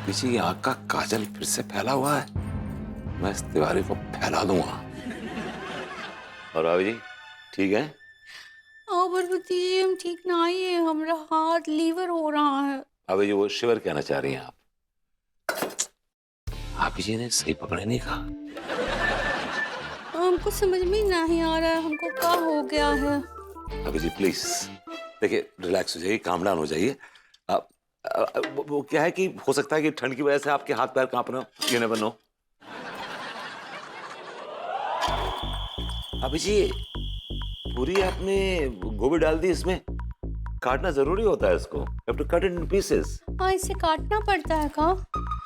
भाभी जी की आंख का काजल फिर से फैला हुआ है, मैं इस तिवारी को फैला दूंगा। और भाभी जी ठीक है? पर भतीजे हम ठीक ना ही है, हमारा हाथ लीवर हो रहा है। भाभी जी वो शिवर कहना चाह रही हैं आप? भाभी जी ने सही पकड़े नहीं कहा। हमको समझ में ही नहीं आ रहा है हमको क्या हो गया है। भाभी जी प्लीज देखिए, रिलैक्स हो जाइए, काम डाउन हो जाइए। आप वो क्या है कि हो सकता है कि ठंड की वजह से आपके हाथ पैर कांप रहे हो, यू नेवर नो। भाभी जी पूरी आपने गोभी डाल दी इसमें, काटना जरूरी होता है इसको, you have to cut it in pieces। हाँ, इसे काटना पड़ता है का?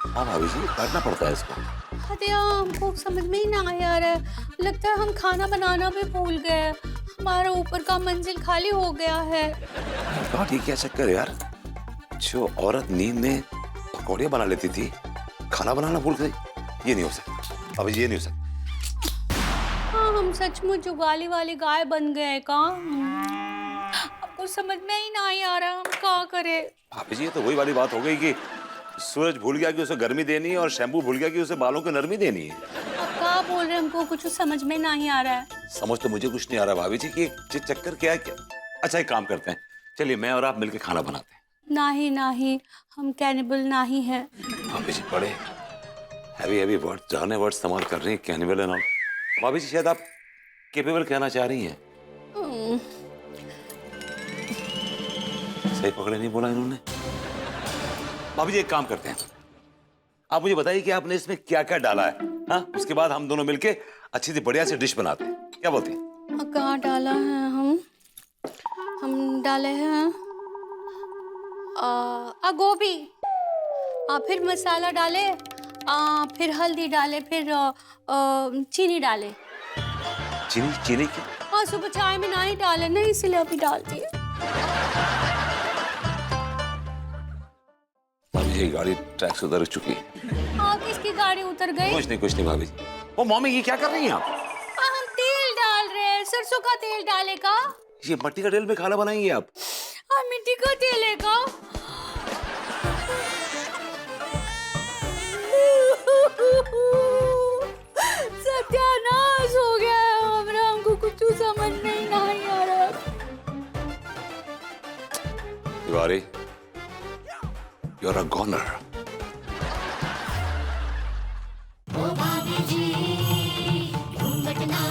हाँ भाभी जी काटना पड़ता है इसको। अरे हमको समझ में ही ना आ रहा है, लगता है हम खाना बनाना भी भूल गए, हमारा ऊपर का मंजिल खाली हो गया है। गॉड ये क्या चक्कर है यार, जो औरत नींद में पकौड़े बना लेती थी खाना बनाना भूल गई, ये नहीं हो सकता भाभी जी, ये नहीं हो सकता। हाँ, हम सचमुच जुगाली वाली गाय बन गए का? आपको समझ में ही ना आ रहा हम क्या करें। भाभी जी ये तो वही वाली बात हो गई कि सूरज भूल गया कि उसे गर्मी देनी है और शैम्पू भूल गया कि उसे बालों की नरमी देनी है। आप क्या बोल रहे हैं, हमको कुछ समझ में नहीं आ रहा है। समझ तो मुझे कुछ नहीं आ रहा भाभी जी कि ये चक्कर क्या है क्या। अच्छा एक काम करते हैं, चलिए मैं और आप मिलकर खाना बनाते हैं। नहीं नहीं, हम कैनिबल नहीं है। भाभी जी बड़े हैवी हैवी वर्ड, जाने वर्ड इस्तेमाल कर रही हैं, कैनिबल एंड ऑल। भाभी जी शायद आप केपेबल कहना चाह रही हैं। सही पकड़े नहीं बोला इन्होंने। भाभी जी एक काम करते हैं, आप मुझे बताइए कि आपने इसमें क्या क्या डाला है, हाँ उसके बाद हम दोनों मिलके अच्छी सी बढ़िया सी डिश बनाते हैं, क्या बोलती हैं? कहाँ डाला है हम डाले हैं गोभी, फिर मसाला डाले, फिर हल्दी डाले, फिर चीनी डाले। चीनी? चीनी की? हाँ, सुबह चाय में नहीं डाले ना, इसलिए अभी डाल दिए। भाभी जी गाड़ी ट्रैक से उतर चुकी है। किसकी गाड़ी उतर गई? कुछ नहीं भाभी जी। ओ मम्मी ये क्या कर रही हैं आप? हम तेल डाल रहे हैं, सरसों का तेल डाले का। ये मट्टी का तेल में खाना बनाएंगे आप? मिट्टी का तेल है का? सत्यानाश हो गया है हमरा, हमको कुछ समझ में ही नहीं आ रहा। Tiwari you're a goner। ओ भाभी जी घूंघट ना